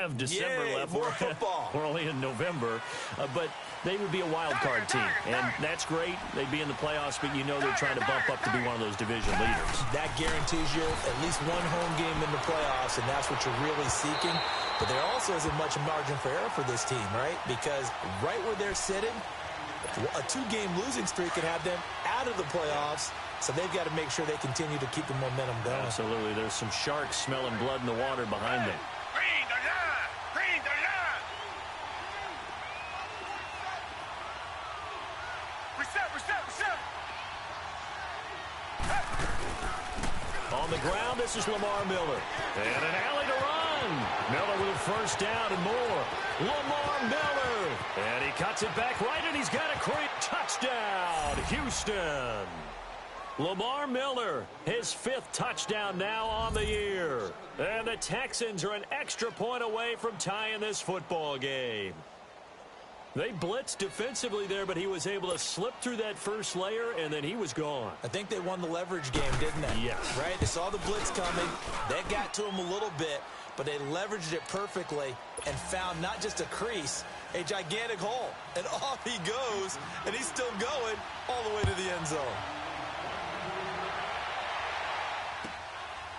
have December left. More football. We're only in November. But they would be a wild card team. And that's great. They'd be in the playoffs, but you know they're trying to bump up to be one of those division leaders. That guarantees you at least one home game in the playoffs, and that's what you're really seeking. But there also isn't much margin for error for this team, right? Because right where they're sitting, a two-game losing streak could have them out of the playoffs. So they've got to make sure they continue to keep the momentum going. Absolutely. There's some sharks smelling blood in the water behind them. On the ground, this is Lamar Miller. And an alley to run. Miller with a first down and more. Lamar Miller. And he cuts it back right, and he's got a great touchdown. Houston. Lamar Miller, his 5th touchdown now on the year. And the Texans are an extra point away from tying this football game. They blitzed defensively there, but he was able to slip through that first layer, and then he was gone. I think they won the leverage game, didn't they? Yes. Right? They saw the blitz coming. They got to him a little bit, but they leveraged it perfectly and found not just a crease, a gigantic hole. And off he goes, and he's still going all the way to the end zone.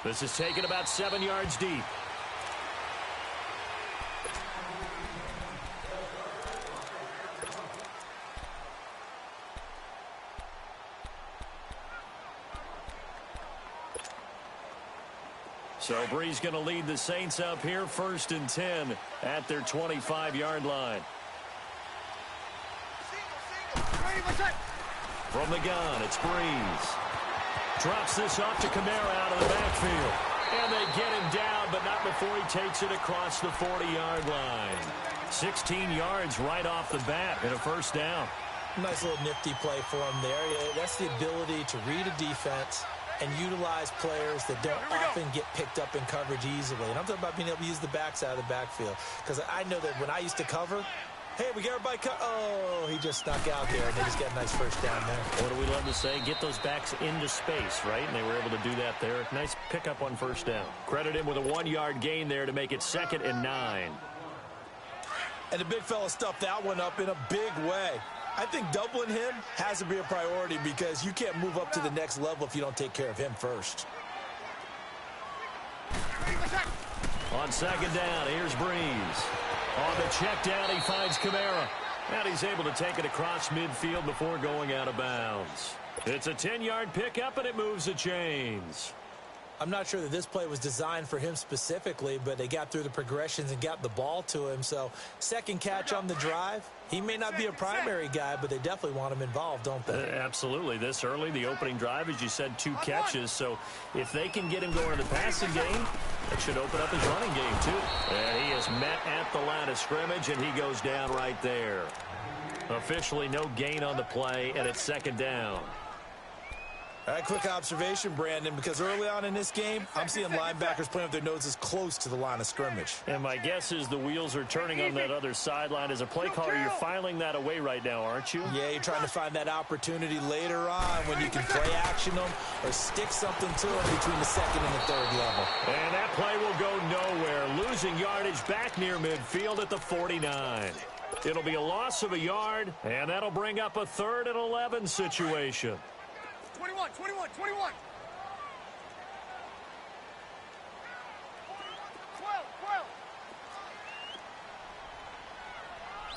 This is taken about 7 yards deep. So Bree's going to lead the Saints up here, 1st and 10 at their 25-yard line. From the gun, it's Breeze. Drops this off to Kamara out of the backfield. And they get him down, but not before he takes it across the 40-yard line. 16 yards right off the bat and a first down. Nice little nifty play for him there. That's the ability to read a defense and utilize players that don't often get picked up in coverage easily. And I'm talking about being able to use the backs out of the backfield. Because I know that when I used to cover, hey, we got everybody cut. Oh, he just snuck out there, and they just got a nice first down there. What do we love to say? Get those backs into space, right? And they were able to do that there. Nice pickup on first down. Credit him with a 1-yard gain there to make it 2nd and 9. And the big fella stuffed that one up in a big way. I think doubling him has to be a priority because you can't move up to the next level if you don't take care of him first. On 2nd down, here's Breeze. On the check down, he finds Kamara. And he's able to take it across midfield before going out of bounds. It's a 10-yard pickup, and it moves the chains. I'm not sure that this play was designed for him specifically, but they got through the progressions and got the ball to him. So, 2nd catch on the drive. He may not be a primary guy, but they definitely want him involved, don't they? Absolutely. This early, the opening drive, as you said, 2 catches. So, if they can get him going in the passing game, that should open up his running game, too. And he is met at the line of scrimmage, and he goes down right there. Officially no gain on the play, and it's 2nd down. All right, quick observation, Brandon, because early on in this game, I'm seeing linebackers playing with their noses close to the line of scrimmage. And my guess is the wheels are turning on that other sideline. As a play caller, you're filing that away right now, aren't you? Yeah, you're trying to find that opportunity later on when you can play action them or stick something to them between the 2nd and the 3rd level. And that play will go nowhere. Losing yardage back near midfield at the 49. It'll be a loss of a yard, and that'll bring up a 3rd and 11 situation. 21. 12.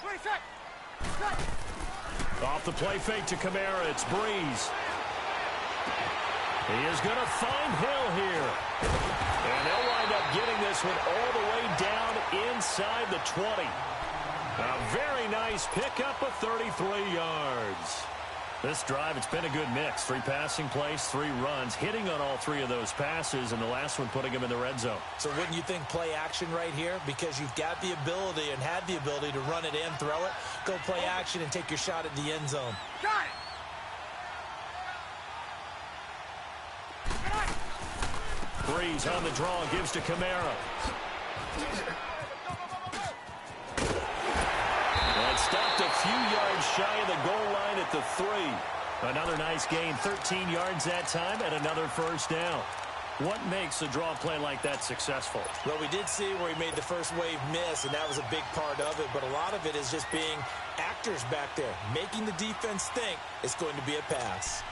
26. Off the play fake to Kamara, it's Breeze. He is going to find Hill here. And they'll wind up getting this one all the way down inside the 20. A very nice pickup of 33 yards. This drive, it's been a good mix. 3 passing plays, 3 runs, hitting on all 3 of those passes, and the last one putting him in the red zone. So wouldn't you think play action right here? Because you've got the ability and had the ability to run it in, throw it, go play action, and take your shot at the end zone. Got it! Breeze on the draw, gives to Kamara. And stopped a few yards shy of the goal line at the 3. Another nice gain, 13 yards that time, and another first down. What makes a draw play like that successful? Well, we did see where he made the first wave miss, and that was a big part of it. But a lot of it is just being actors back there, making the defense think it's going to be a pass.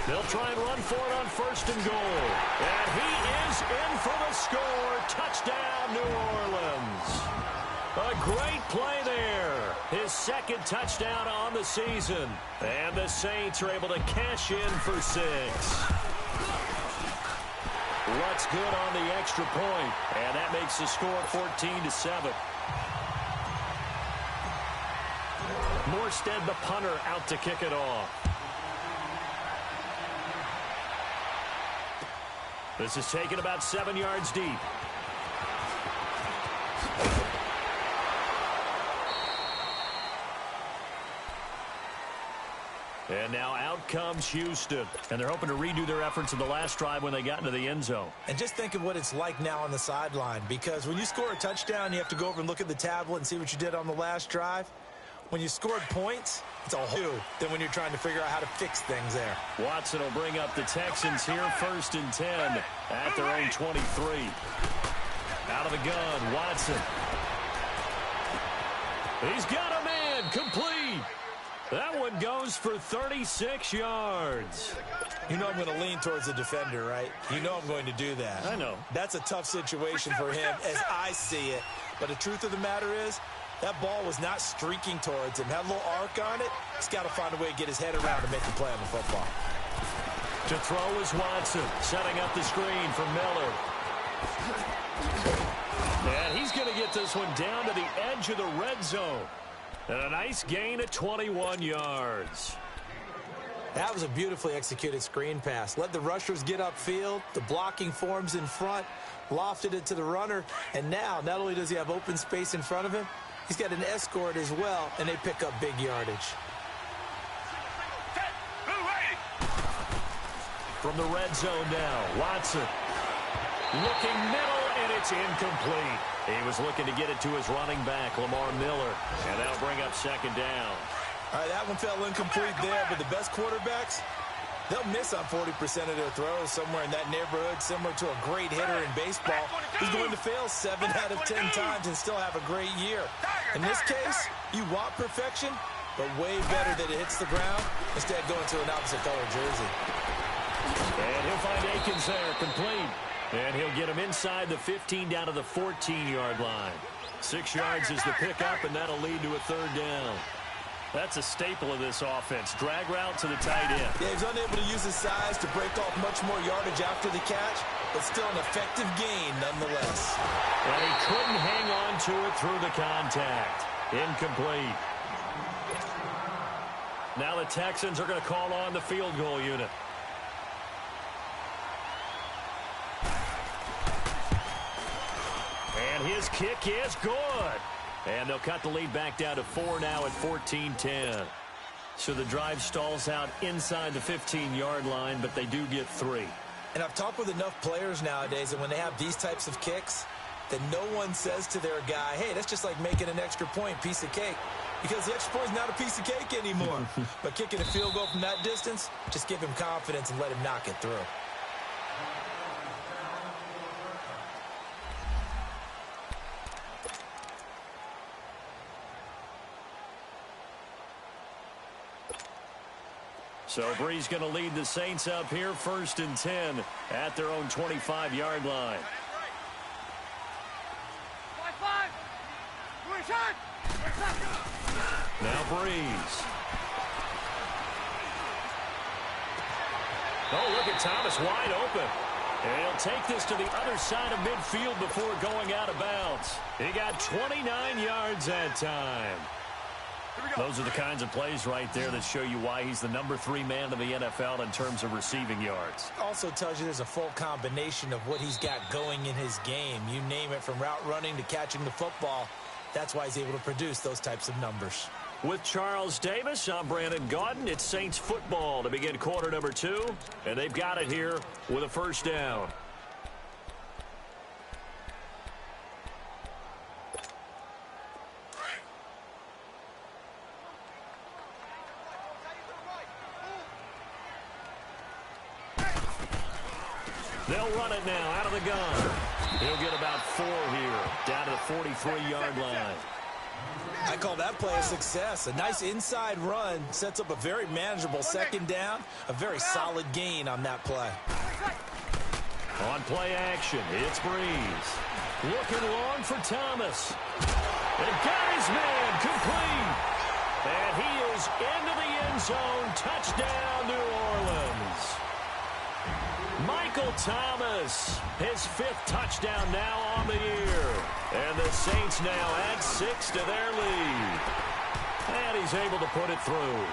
They'll try and run for it on 1st and goal. And he is in for the score. Touchdown, New Orleans. A great play there. His 2nd touchdown on the season. And the Saints are able to cash in for 6. What's good on the extra point? And that makes the score 14-7. Morstead, the punter, out to kick it off. This is taken about 7 yards deep. And now out comes Houston. And they're hoping to redo their efforts in the last drive when they got into the end zone. And just think of what it's like now on the sideline, because when you score a touchdown, you have to go over and look at the tablet and see what you did on the last drive. When you scored points, it's a whole than when you're trying to figure out how to fix things there. Watson will bring up the Texans here, 1st and 10 at their own 23. Out of the gun, Watson. He's got a man, complete. That one goes for 36 yards. You know I'm going to lean towards the defender, right? You know I'm going to do that. I know. That's a tough situation for him as I see it. But the truth of the matter is, that ball was not streaking towards him. Had a little arc on it. He's got to find a way to get his head around and make the play on the football. To throw is Watson, setting up the screen for Miller. And he's going to get this one down to the edge of the red zone. And a nice gain at 21 yards. That was a beautifully executed screen pass. Let the rushers get upfield. The blocking forms in front. Lofted it to the runner. And now, not only does he have open space in front of him, he's got an escort as well, and they pick up big yardage. From the red zone now, Watson. Looking middle, and it's incomplete. He was looking to get it to his running back, Lamar Miller, and that'll bring up 2nd down. All right, that one fell incomplete there, but the best quarterbacks, they'll miss on 40% of their throws, somewhere in that neighborhood, similar to a great hitter in baseball who's going to fail 7 out of 10 times and still have a great year. In this case, you want perfection, but way better that it hits the ground instead going to an opposite color jersey. And he'll find Akins there, complete. And he'll get him inside the 15 down to the 14-yard line. 6 yards is the pickup, and that'll lead to a 3rd down. That's a staple of this offense. Drag route to the tight end. Yeah, he's unable to use his size to break off much more yardage after the catch, but still an effective gain nonetheless. And he couldn't hang on to it through the contact. Incomplete. Now the Texans are going to call on the field goal unit. And his kick is good. And they'll cut the lead back down to 4 now at 14-10. So the drive stalls out inside the 15-yard line, but they do get 3. And I've talked with enough players nowadays that when they have these types of kicks, that no one says to their guy, hey, that's just like making an extra point, piece of cake. Because the extra point is not a piece of cake anymore. But kicking a field goal from that distance, just give him confidence and let him knock it through. So Bree's going to lead the Saints up here, 1st and 10 at their own 25-yard line. 5-5. Now Breeze. Oh, look at Thomas wide open. And he'll take this to the other side of midfield before going out of bounds. He got 29 yards that time. Those are the kinds of plays right there that show you why he's the number 3 man in the NFL in terms of receiving yards. Also tells you there's a full combination of what he's got going in his game. You name it, from route running to catching the football. That's why he's able to produce those types of numbers. With Charles Davis, I'm Brandon Gaudin. It's Saints football to begin quarter number 2. And they've got it here with a 1st down. They'll run it now out of the gun. He'll get about 4 here, down to the 43-yard line. I call that play a success. A nice inside run sets up a very manageable second down, a very solid gain on that play. On play action, it's Breeze. Looking long for Thomas. And got his man complete. And he is into the end zone. Touchdown, New Orleans. Michael Thomas, his 5th touchdown now on the year. And the Saints now add 6 to their lead. And he's able to put it through.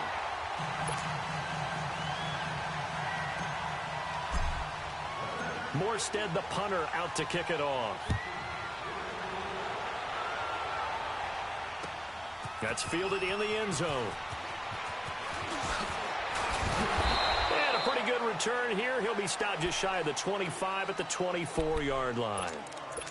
Morstead, the punter, out to kick it off. That's fielded in the end zone. And a pretty good return here. He'll be stopped just shy of the 25 at the 24-yard line.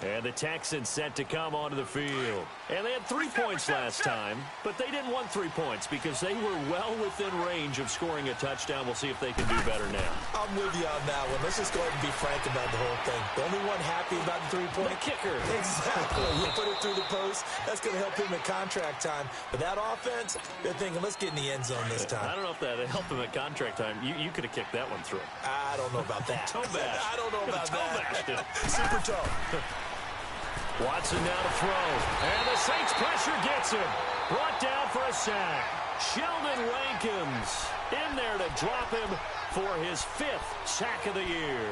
And the Texans set to come onto the field. And they had 3 points last time, but they didn't want 3 points because they were well within range of scoring a touchdown. We'll see if they can do better now. I'm with you on that one. Let's just go ahead and be frank about the whole thing. The only one happy about the 3-point kicker. Exactly. You put it through the post. That's going to help him at contract time. But that offense, they're thinking, let's get in the end zone this time. I don't know if that helped him at contract time. You could have kicked that one through. I don't know about that. Toe bash. I don't know about that. Super toe. Watson now to throw. And the Saints pressure gets him. Brought down for a sack. Sheldon Rankins in there to drop him for his 5th sack of the year.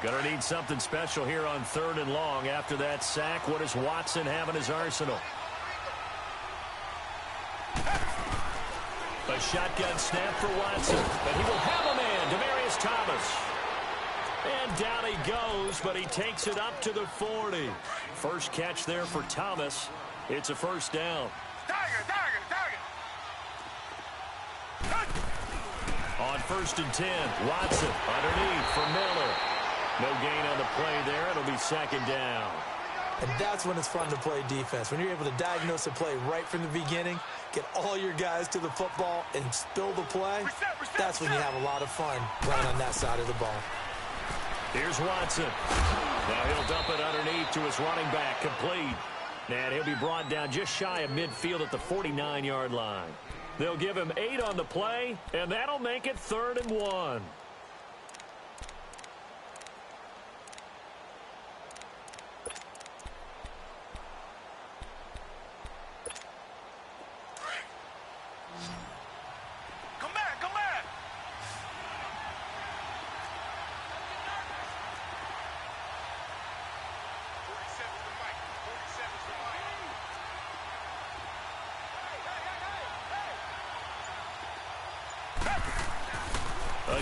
Gonna need something special here on 3rd and long after that sack. What does Watson have in his arsenal? A shotgun snap for Watson. But he will have a man, Demaryius Thomas. And down he goes, but he takes it up to the 40. First catch there for Thomas. It's a first down. Target. On 1st and 10, Watson underneath for Miller. No gain on the play there. It'll be 2nd down. And that's when it's fun to play defense. When you're able to diagnose a play right from the beginning, get all your guys to the football, and spill the play, that's when you have a lot of fun playing on that side of the ball. Here's Watson. Now he'll dump it underneath to his running back, complete. And he'll be brought down just shy of midfield at the 49-yard line. They'll give him 8 on the play, and that'll make it 3rd and 1. Come back.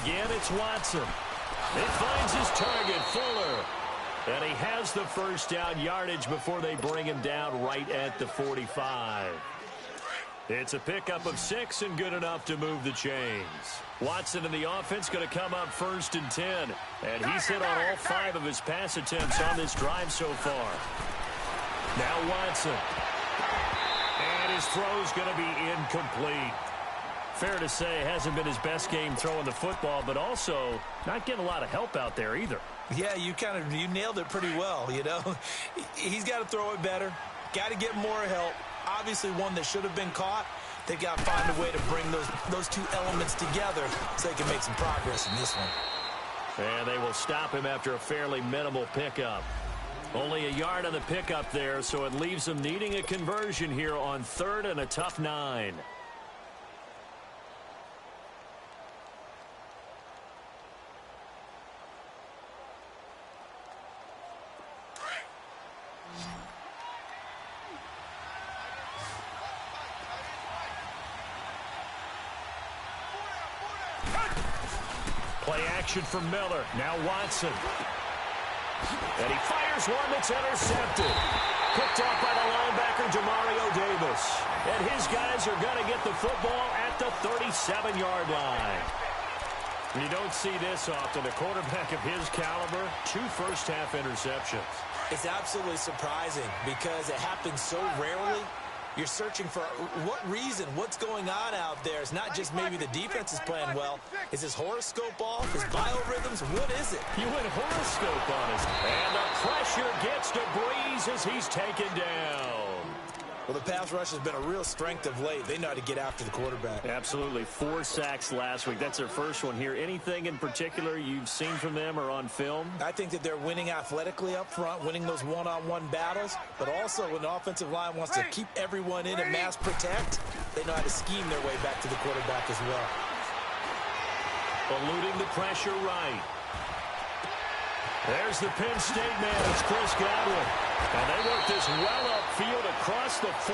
Again, it's Watson. It finds his target, Fuller. And he has the first down yardage before they bring him down right at the 45. It's a pickup of 6 and good enough to move the chains. Watson in the offense going to come up 1st and 10. And he's hit on all 5 of his pass attempts on this drive so far. Now Watson. And his throw's going to be incomplete. Fair to say, hasn't been his best game throwing the football, but also not getting a lot of help out there either. Yeah, you nailed it pretty well, you know. He's got to throw it better. Got to get more help. Obviously one that should have been caught. They got to find a way to bring those 2 elements together so they can make some progress in this one. And they will stop him after a fairly minimal pickup. Only a yard on the pickup there, so it leaves them needing a conversion here on 3rd and a tough 9. Play action for Miller. Now Watson. And he fires one that's intercepted. Picked off by the linebacker, Demario Davis. And his guys are going to get the football at the 37-yard line. You don't see this often. A quarterback of his caliber, 2 first-half interceptions. It's absolutely surprising because it happens so rarely. You're searching for what reason, what's going on out there. It's not just maybe the defense is playing well. Is his horoscope off? His biorhythms? What is it? You went horoscope on us. And the pressure gets to Breeze as he's taken down. Well, the pass rush has been a real strength of late. They know how to get after the quarterback. Absolutely. 4 sacks last week. That's their first one here. Anything in particular you've seen from them or on film? I think that they're winning athletically up front, winning those one-on-one battles, but also when the offensive line wants to keep everyone in and mass protect, they know how to scheme their way back to the quarterback as well. Eluding the pressure right. There's the Penn State man. It's Chris Godwin. And they work this well upfield across the 45.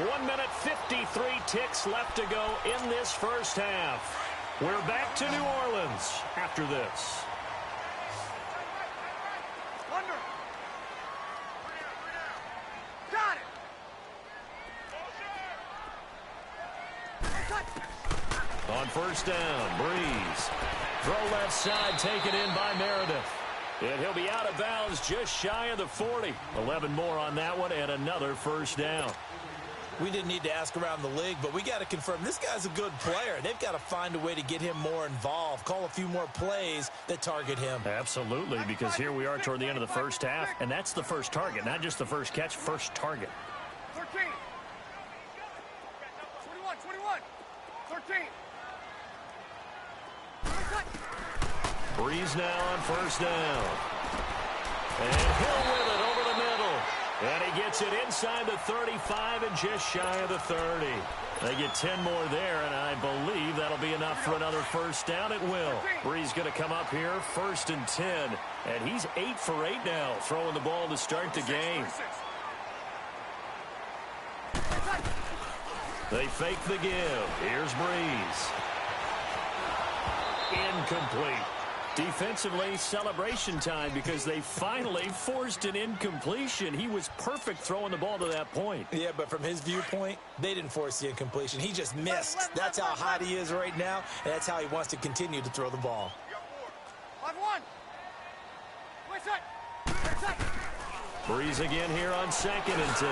1 minute 53 ticks left to go in this first half. We're back to New Orleans after this. Under. Got it. On first down, Breeze. Throw left side, taken in by Meredith. And he'll be out of bounds just shy of the 40. 11 more on that one and another first down. We didn't need to ask around the league, but we got to confirm this guy's a good player. They've got to find a way to get him more involved, call a few more plays that target him. Absolutely, because here we are toward the end of the first half, and that's the first target, not just the first catch, first target. 13. 21. 13. Breeze now on first down. And Hill with it over the middle. And he gets it inside the 35 and just shy of the 30. They get 10 more there, and I believe that'll be enough for another first down. It will. Breeze going to come up here, 1st and 10. And he's 8 for 8 now, throwing the ball to start the game. They fake the give. Here's Breeze. Incomplete. Defensively, celebration time because they finally forced an incompletion. He was perfect throwing the ball to that point. Yeah, but from his viewpoint, they didn't force the incompletion. He just missed. That's how hot he is right now, and that's how he wants to continue to throw the ball. 5-1. Breeze again here on 2nd and 10.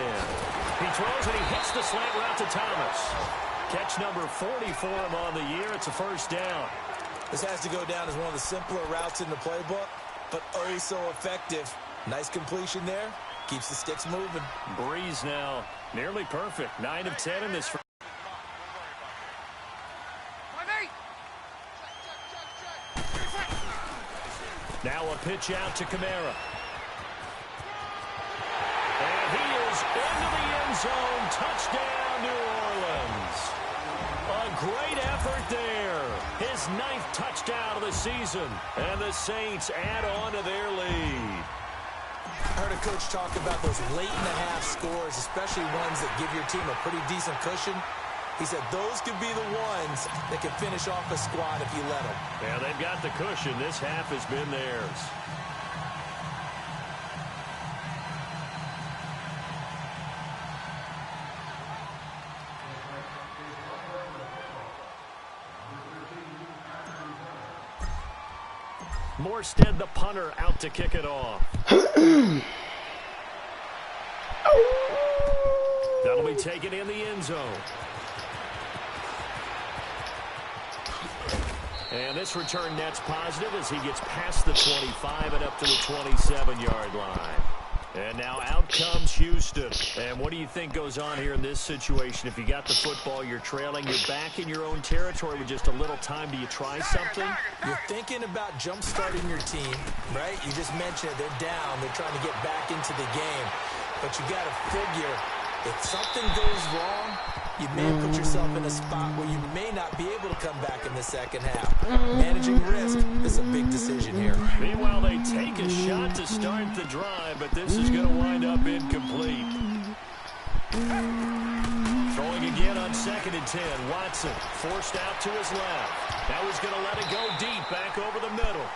He throws and he hits the slant route to Thomas. Catch number 40 for him on the year. It's a first down. This has to go down as one of the simpler routes in the playbook, but oh so effective. Nice completion there. Keeps the sticks moving. Breeze now nearly perfect. 9 of 10 in this first. Now a pitch out to Kamara. And he is into the end zone. Touchdown, New Orleans. A great effort there. His 9th touchdown of the season. And the Saints add on to their lead. I heard a coach talk about those late-in-the-half scores, especially ones that give your team a pretty decent cushion. He said those could be the ones that can finish off a squad if you let them. Yeah, they've got the cushion. This half has been theirs. Morstead, the punter, out to kick it off. That'll be taken in the end zone. And this return net's positive as he gets past the 25 and up to the 27-yard line. And now out comes Houston. And what do you think goes on here in this situation? If you got the football, you're trailing, you're back in your own territory with just a little time. Do you try something? You're thinking about jump-starting your team, right? You just mentioned it. They're down. They're trying to get back into the game. But you got to figure if something goes wrong, you may put yourself in a spot where you may not be able to come back in the second half. Managing risk is a big decision here. Meanwhile, they take a shot to start the drive, but this is going to wind up incomplete. Throwing again on 2nd and 10. Watson forced out to his left. Now he's going to let it go deep back over the middle.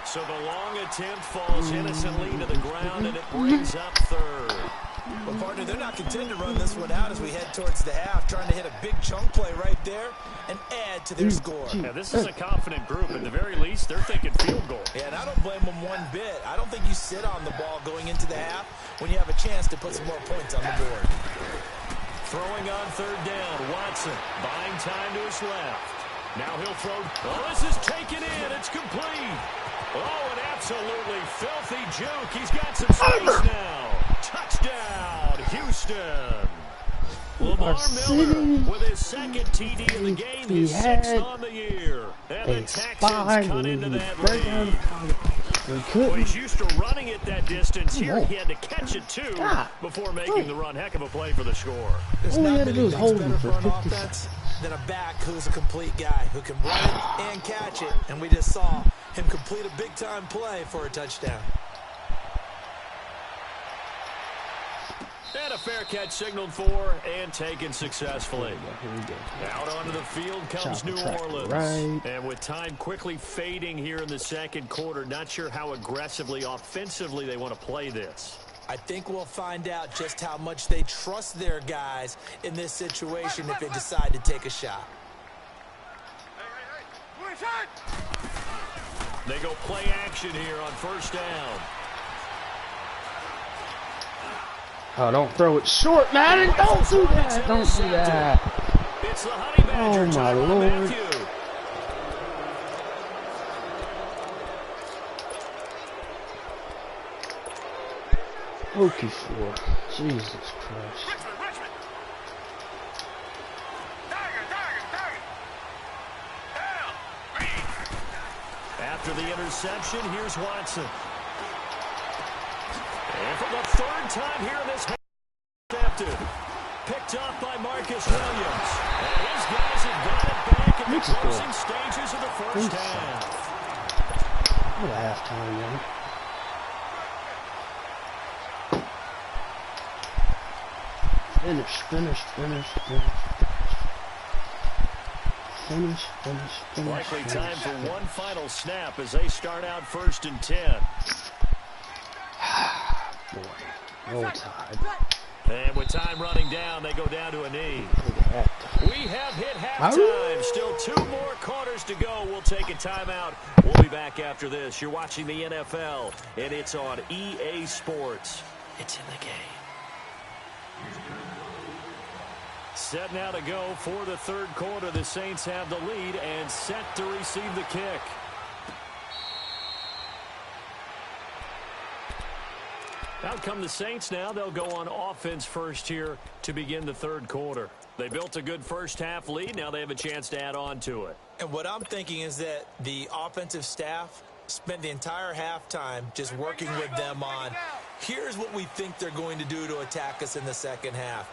So the long attempt falls innocently to the ground, and it brings up 3rd. Well, partner, they're not content to run this one out as we head towards the half, trying to hit a big chunk play right there and add to their score. Yeah, this is a confident group. At the very least, they're thinking field goal. Yeah, and I don't blame them one bit. I don't think you sit on the ball going into the half when you have a chance to put some more points on the board. Throwing on third down, Watson buying time to his left. Now he'll throw. Oh, this is taken in. It's complete. Oh, an absolutely filthy juke. He's got some space now. Touchdown, Houston. Lamar Miller with his second TD in the game, his 6th on the year. And the Texans cut into that lead. Well, he's used to running it that distance. Here he had to catch it too before making the run. Heck of a play for the score. There's not many things better for an offense than a back who's a complete guy who can run it and catch it. And we just saw him complete a big-time play for a touchdown. And a fair catch signaled for and taken successfully. Here we go. Out onto the field comes New Orleans. Right. And with time quickly fading here in the second quarter, not sure how aggressively, offensively they want to play this. I think we'll find out just how much they trust their guys in this situation if they decide to take a shot. They go play action here on first down. Oh, don't throw it short, Madden. Don't do that. Don't do that. It's the Honey Badger. Oh, my Lord. Okay, four. Jesus Christ. After the interception, here's Watson. And for the third time here in this intercepted. Picked up by Marcus Williams. And his guys have got it back in the closing stages of the first half. What a halftime, man. Finish. Likely time for one final snap as they start out 1st and 10. Boy, roll tide. And with time running down, they go down to a knee. We have hit halftime. Still 2 more quarters to go. We'll take a timeout. We'll be back after this. You're watching the NFL, and it's on EA Sports. It's in the game. Set now to go for the third quarter. The Saints have the lead and set to receive the kick. Out come the Saints now. They'll go on offense first here to begin the third quarter. They built a good first half lead. Now they have a chance to add on to it. And what I'm thinking is that the offensive staff spent the entire halftime just working with them on, here's what we think they're going to do to attack us in the second half.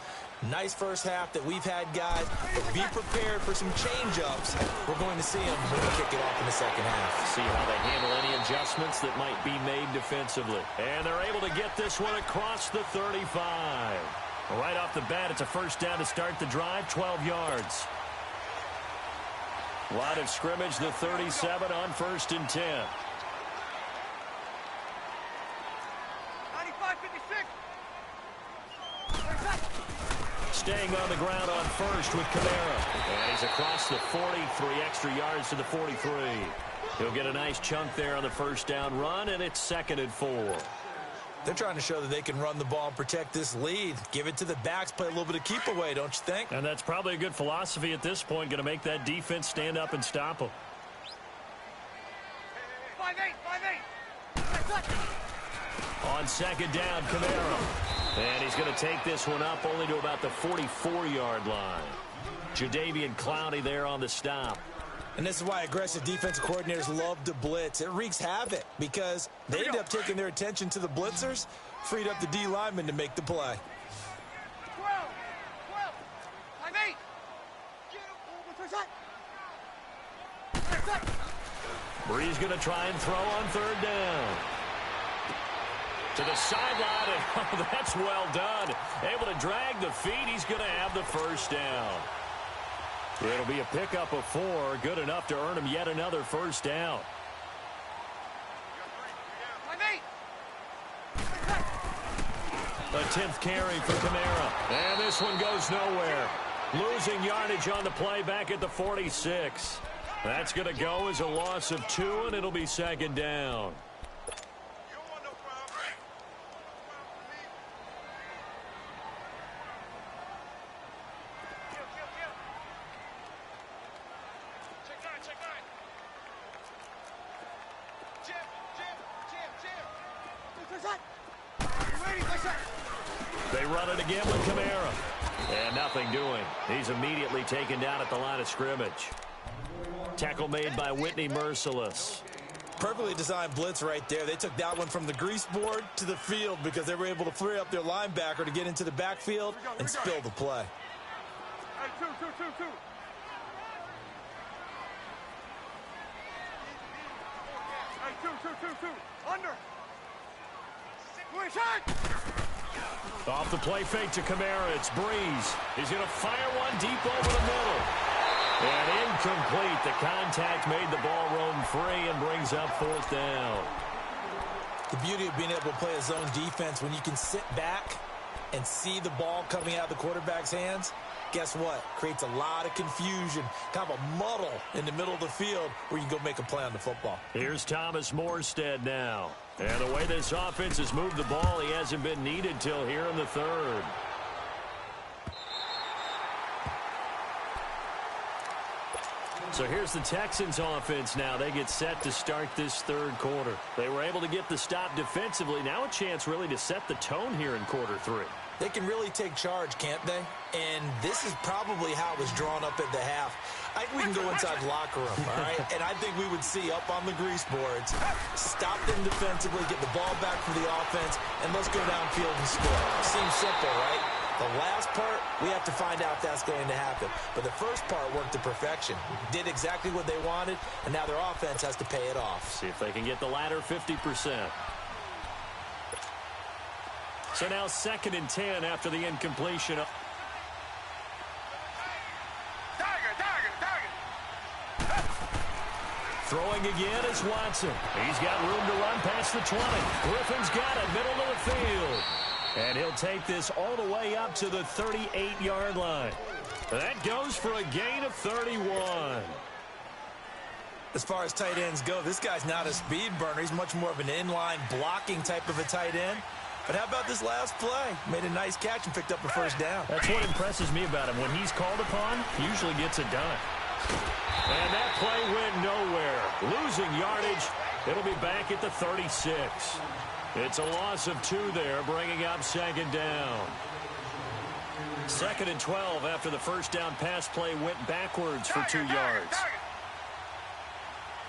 Nice first half that we've had, guys, but be prepared for some change-ups. We're going to see them when we kick it off in the second half. See how they handle any adjustments that might be made defensively. And they're able to get this one across the 35. Right off the bat, it's a first down to start the drive, 12 yards. Line of scrimmage, the 37 on 1st and 10. 95-56. Staying on the ground on first with Kamara. And he's across the 40, 3 extra yards to the 43. He'll get a nice chunk there on the first down run, and it's 2nd and 4. They're trying to show that they can run the ball and protect this lead. Give it to the backs, play a little bit of keep away, don't you think? And that's probably a good philosophy at this point, going to make that defense stand up and stop them. 5-8. On second down, Kamara. And he's going to take this one up only to about the 44-yard line. Jadeveon Clowney there on the stop. And this is why aggressive defensive coordinators love to blitz. It wreaks havoc because they end up taking their attention to the blitzers, freed up the D lineman to make the play. 12. 5-8. Bree's going to try and throw on third down. To the sideline, and oh, that's well done. Able to drag the feet. He's going to have the first down. It'll be a pickup of 4. Good enough to earn him yet another first down. 5-8. A 10th carry for Kamara. And this one goes nowhere. Losing yardage on the play back at the 46. That's going to go as a loss of 2, and it'll be 2nd down. They run it again with Kamara. And nothing doing. He's immediately taken down at the line of scrimmage. Tackle made by Whitney Merciless. Perfectly designed blitz right there. They took that one from the grease board to the field because they were able to free up their linebacker to get into the backfield and spill the play. Hey, two. Hey, two. Under. Off the play fake to Kamara. It's Breeze. He's going to fire one deep over the middle. And incomplete. The contact made the ball roam free and brings up fourth down. The beauty of being able to play a zone defense when you can sit back and see the ball coming out of the quarterback's hands, guess what? Creates a lot of confusion, kind of a muddle in the middle of the field where you can go make a play on the football. Here's Thomas Morstead now. And the way this offense has moved the ball, he hasn't been needed till here in the third. So here's the Texans offense now. They get set to start this third quarter. They were able to get the stop defensively. Now a chance really to set the tone here in quarter three. They can really take charge, can't they? And this is probably how it was drawn up at the half. I think we can go inside the locker room, all right? And I think we would see up on the grease boards, stop them defensively, get the ball back for the offense, and let's go downfield and score. Seems simple, right? The last part, we have to find out if that's going to happen. But the first part worked to perfection. Did exactly what they wanted, and now their offense has to pay it off. See if they can get the latter 50%. So now 2nd and 10 after the incompletion. Throwing again is Watson. He's got room to run past the 20. Griffin's got it, middle of the field. And he'll take this all the way up to the 38-yard line. That goes for a gain of 31. As far as tight ends go, this guy's not a speed burner. He's much more of an inline blocking type of a tight end. But how about this last play? Made a nice catch and picked up a first down. That's what impresses me about him. When he's called upon, he usually gets it done. And that play went nowhere. Losing yardage. It'll be back at the 36. It's a loss of 2 there, bringing up 2nd down. 2nd and 12 after the first down pass play went backwards for 2 yards.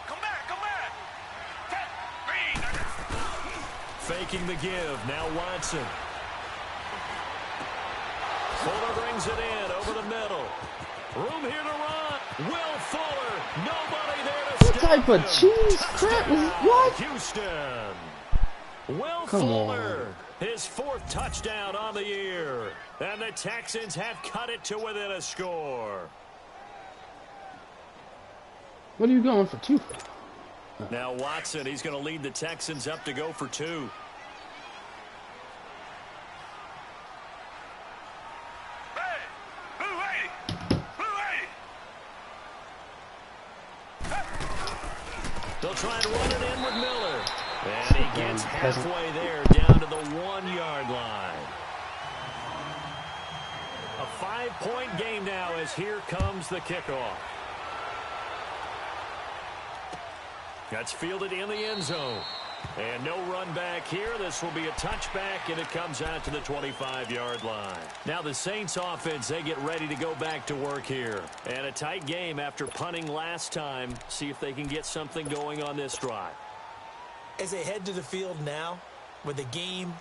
Come back. Faking the give. Now Watson. Fuller brings it in over the middle. Room here to run. Will Fuller. Nobody there to What type of cheese crap is what? Houston. Will Come Fuller. on. His 4th touchdown on the year. And the Texans have cut it to within a score. What are you going for 2? Now Watson, he's going to lead the Texans up to go for 2. They'll try and run it in with Miller. And he gets halfway there down to the 1-yard line. A 5-point game now as here comes the kickoff. That's fielded in the end zone. And no run back here. This will be a touchback, and it comes out to the 25-yard line. Now the Saints offense, they get ready to go back to work here. And a tight game after punting last time. See if they can get something going on this drive. As they head to the field now, with the game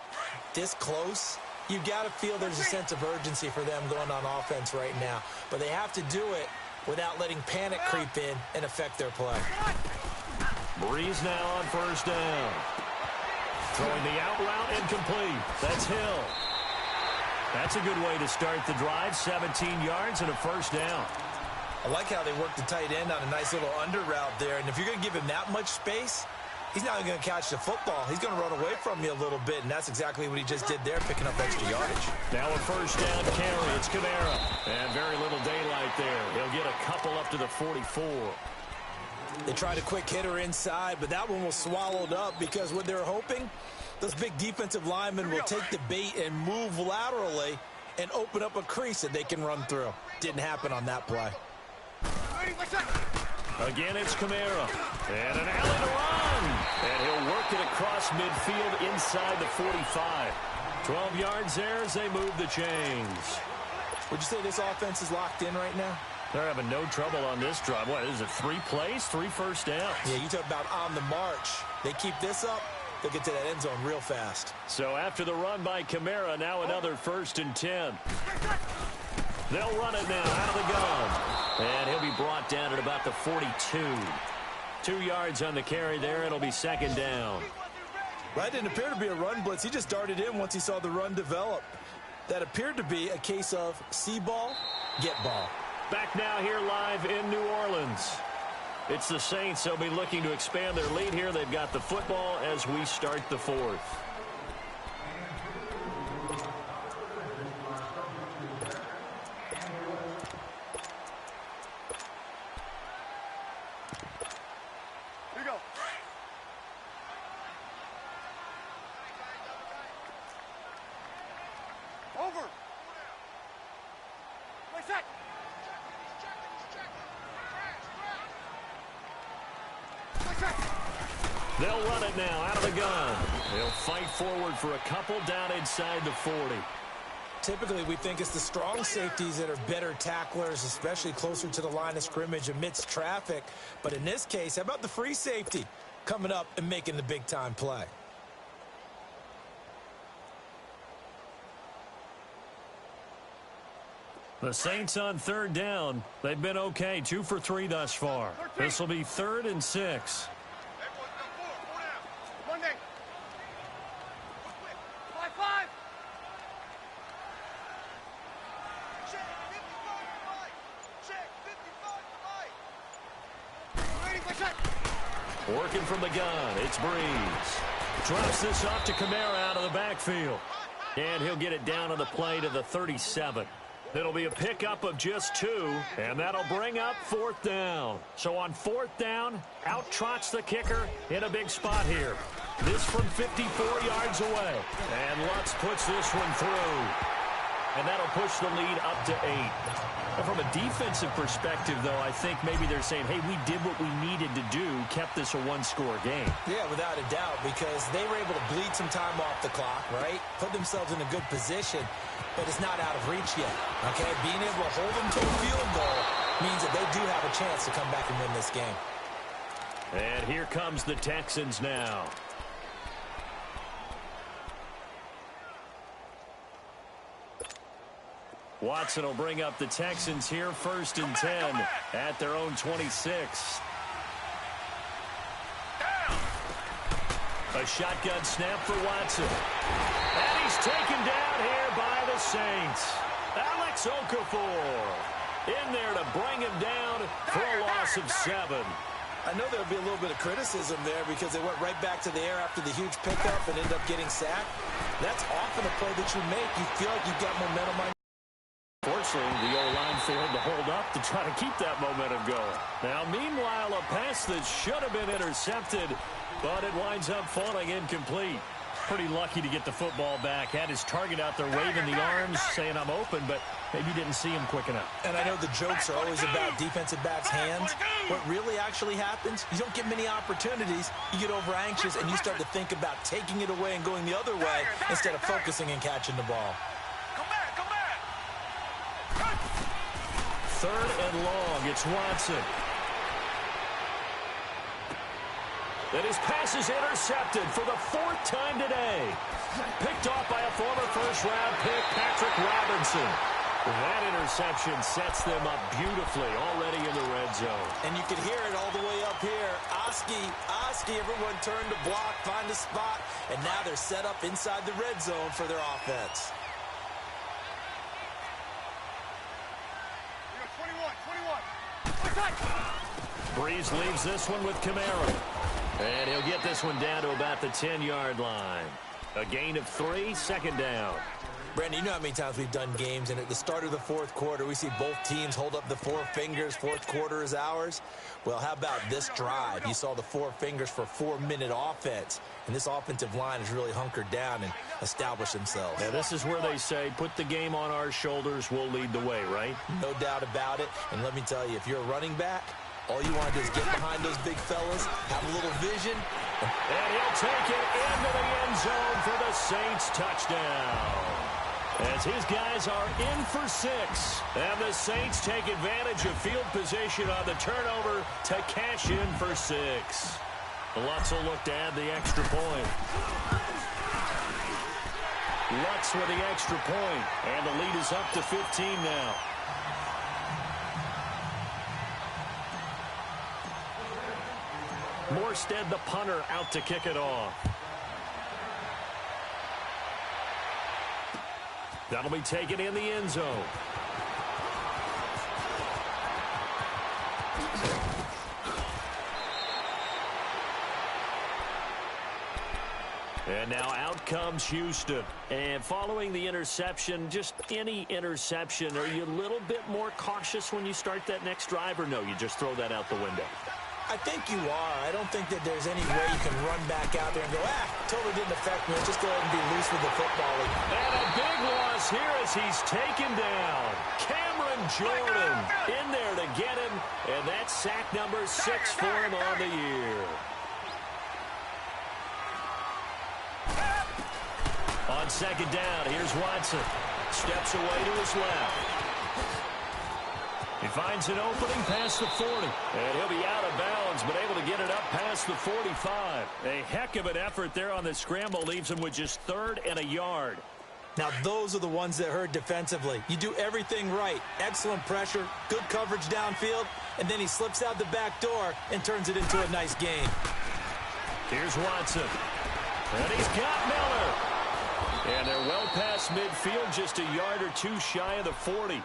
this close, you've got to feel there's a sense of urgency for them going on offense right now. But they have to do it without letting panic creep in and affect their play. Breeze now on first down. Throwing the out route incomplete. That's Hill. That's a good way to start the drive. 17 yards and a first down. I like how they work the tight end on a nice little under route there. And if you're going to give him that much space, he's not going to catch the football. He's going to run away from you a little bit, and that's exactly what he just did there, picking up extra yardage. Now a first down carry. It's Kamara. And very little daylight there. He'll get a couple up to the 44. They tried a quick hitter inside, but that one was swallowed up because what they're hoping, those big defensive linemen will take the bait and move laterally and open up a crease that they can run through. Didn't happen on that play. Again, it's Kamara. And an alley to run. And he'll work it across midfield inside the 45. 12 yards there as they move the chains. Would you say this offense is locked in right now? They're having no trouble on this drive. What is it, 3 plays, 3 first downs? Yeah, you talk about on the march. They keep this up, they'll get to that end zone real fast. So after the run by Kamara, now another 1st and 10. They'll run it now out of the gun. And he'll be brought down at about the 42. 2 yards on the carry there. It'll be 2nd down. Right, didn't appear to be a run blitz. He just darted in once he saw the run develop. That appeared to be a case of see ball, get ball. Back now here live in New Orleans. It's the Saints. They'll be looking to expand their lead here. They've got the football as we start the 4th. Here you go. Over. Play set. Play set. They'll run it now out of the gun. They'll fight forward for a couple down inside the 40. Typically, we think it's the strong safeties that are better tacklers, especially closer to the line of scrimmage amidst traffic. But in this case, how about the free safety coming up and making the big-time play? The Saints on 3rd down. They've been okay, 2 for 3 thus far. This will be 3rd and 6. Monday. 5-5. Check 55. Ready for check. Working from the gun, it's Breeze. Drops this off to Kamara out of the backfield. And he'll get it down on the play to the 37. It'll be a pickup of just 2, and that'll bring up 4th down. So on 4th down, out trots the kicker in a big spot here. This from 54 yards away. And Lutz puts this one through. And that'll push the lead up to 8. And from a defensive perspective, though, I think maybe they're saying, hey, we did what we needed to do, kept this a 1-score game. Yeah, without a doubt, because they were able to bleed some time off the clock, right? Put themselves in a good position, but it's not out of reach yet, okay? Being able to hold them to a field goal means that they do have a chance to come back and win this game. And here comes the Texans now. Watson will bring up the Texans here, 1st and 10 at their own 26. A shotgun snap for Watson. And he's taken down here by the Saints. Alex Okafor in there to bring him down for a loss of 7. I know there'll be a little bit of criticism there because they went right back to the air after the huge pickup and ended up getting sacked. That's often a play that you make. You feel like you've got momentum on. Fortunately, the O-line failed to hold up to try to keep that momentum going. Now, meanwhile, a pass that should have been intercepted, but it winds up falling incomplete. Pretty lucky to get the football back. Had his target out there waving the arms, saying I'm open, but maybe didn't see him quick enough. And I know the jokes are always about defensive backs' hands. What really actually happens, you don't get many opportunities. You get over anxious, and you start to think about taking it away and going the other way instead of focusing and catching the ball. Come back, come back. 3rd and long, it's Watson. And his pass is intercepted for the 4th time today. Picked off by a former first-round pick, Patrick Robinson. That interception sets them up beautifully already in the red zone. And you can hear it all the way up here. Oski, everyone turned to block, find a spot, and now they're set up inside the red zone for their offense. 21. Breeze leaves this one with Kamara. And he'll get this one down to about the 10-yard line. A gain of 3, 2nd down. Brandon, you know how many times we've done games, and at the start of the 4th quarter, we see both teams hold up the 4 fingers, 4th quarter is ours. Well, how about this drive? You saw the 4 fingers for 4-minute offense, and this offensive line has really hunkered down and established themselves. Now, this is where they say, put the game on our shoulders, we'll lead the way, right? No doubt about it, and let me tell you, if you're a running back, All you want to do is get behind those big fellas, have a little vision. And he'll take it into the end zone for the Saints touchdown. As his guys are in for 6. And the Saints take advantage of field position on the turnover to cash in for 6. Lutz will look to add the extra point. Lutz with the extra point. And the lead is up to 15 now. Morstead, the punter, out to kick it off. That'll be taken in the end zone. And now out comes Houston. And following the interception, just any interception, are you a little bit more cautious when you start that next drive, or no, you just throw that out the window? I think you are. I don't think that there's any way you can run back out there and go, totally didn't affect me. Just go ahead and be loose with the football. And a big loss here as he's taken down. Cameron Jordan in there to get him. And that's sack number 6 for him on the year. On second down, here's Watson. Steps away to his left. He finds an opening past the 40. And he'll be out of bounds, but able to get it up past the 45. A heck of an effort there on the scramble. Leaves him with just 3rd and a yard. Now, those are the ones that hurt defensively. You do everything right. Excellent pressure, good coverage downfield, and then he slips out the back door and turns it into a nice gain. Here's Watson. And he's got Miller. And they're well past midfield, just a yard or 2 shy of the 40.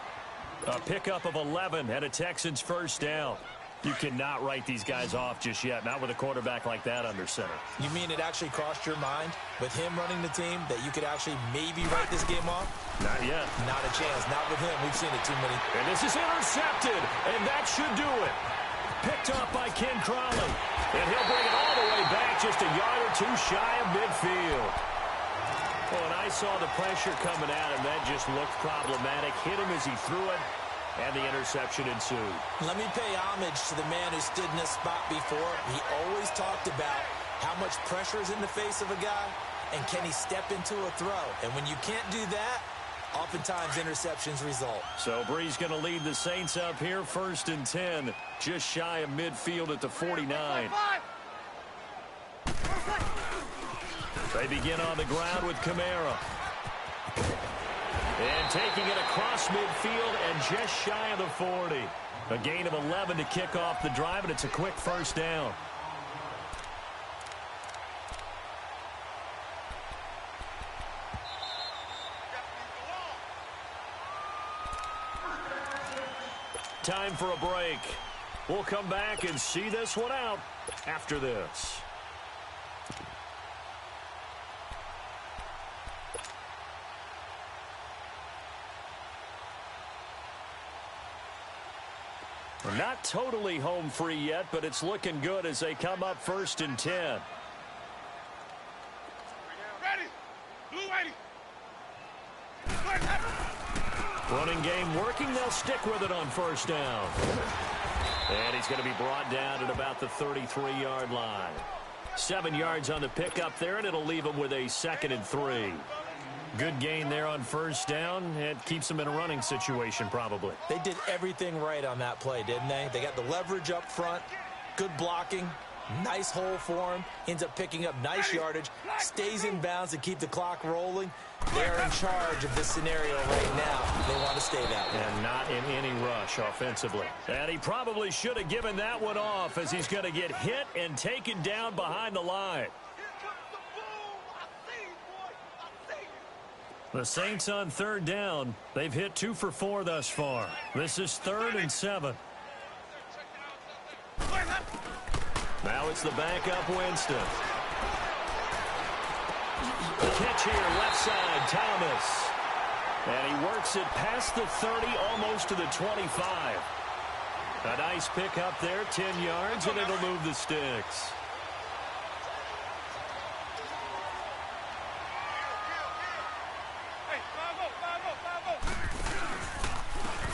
A pickup of 11 and a Texans first down. You cannot write these guys off just yet, not with a quarterback like that under center. You mean it actually crossed your mind with him running the team that you could actually maybe write this game off? Not yet. Not a chance. Not with him. We've seen it too many. And this is intercepted, and that should do it. Picked off by Ken Crawley. And he'll bring it all the way back, just a yard or 2 shy of midfield. Oh, and I saw the pressure coming at him. That just looked problematic. Hit him as he threw it, and the interception ensued. Let me pay homage to the man who stood in this spot before. He always talked about how much pressure is in the face of a guy, and can he step into a throw. And when you can't do that, oftentimes interceptions result. So Bree's going to lead the Saints up here, 1st and 10, just shy of midfield at the 49. They begin on the ground with Kamara. And taking it across midfield and just shy of the 40. A gain of 11 to kick off the drive, and it's a quick first down. Time for a break. We'll come back and see this one out after this. Not totally home free yet, but it's looking good as they come up 1st and 10. Ready. Blue 80. Running game working. They'll stick with it on 1st down. And he's going to be brought down at about the 33-yard line. 7 yards on the pickup there, and it'll leave him with a 2nd and 3. Good gain there on 1st down. It keeps them in a running situation, probably. They did everything right on that play, didn't they? They got the leverage up front, good blocking, nice hole for him, ends up picking up nice yardage, stays in bounds to keep the clock rolling. They're in charge of this scenario right now. They want to stay that way. And not in any rush offensively. And he probably should have given that one off as he's going to get hit and taken down behind the line. The Saints on 3rd down. They've hit 2 for 4 thus far. This is 3rd and 7. Now it's the backup Winston. The catch here, left side, Thomas. And he works it past the 30, almost to the 25. A nice pick up there, 10 yards, and it'll move the sticks.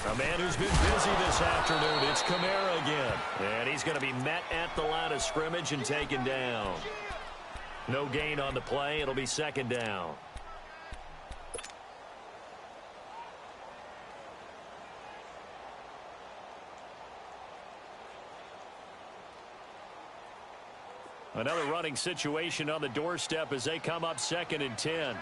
A man who's been busy this afternoon. It's Kamara again. And he's going to be met at the line of scrimmage and taken down. No gain on the play. It'll be second down. Another running situation on the doorstep as they come up 2nd and 10.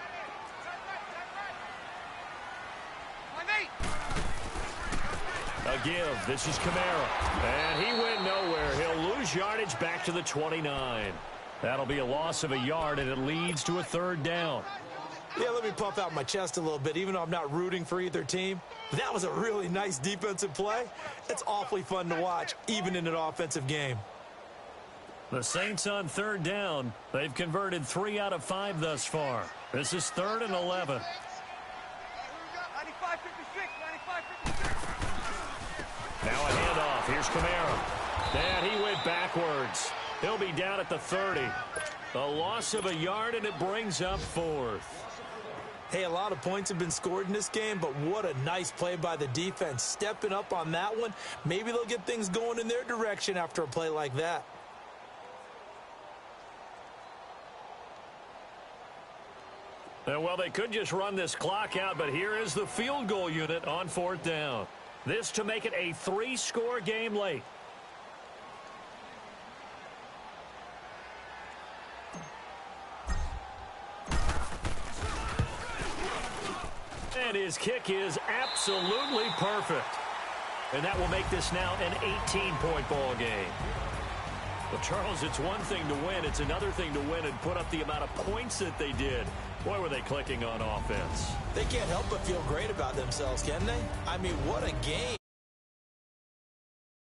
A give. This is Kamara. And he went nowhere. He'll lose yardage back to the 29. That'll be a loss of a yard, and it leads to a 3rd down. Yeah, let me puff out my chest a little bit, even though I'm not rooting for either team. That was a really nice defensive play. It's awfully fun to watch, even in an offensive game. The Saints on 3rd down. They've converted 3 out of 5 thus far. This is 3rd and 11. 95-56, 95-56. Now a handoff. Here's Kamara. And he went backwards. He'll be down at the 30. A loss of a yard, and it brings up 4th. Hey, a lot of points have been scored in this game, but what a nice play by the defense. Stepping up on that one. Maybe they'll get things going in their direction after a play like that. Well, they could just run this clock out, but here is the field goal unit on 4th down. This to make it a 3-score game late. And his kick is absolutely perfect. And that will make this now an 18-point ball game. Well, Charles, it's one thing to win. It's another thing to win and put up the amount of points that they did. Boy, were they clicking on offense. They can't help but feel great about themselves, can they? I mean, what a game.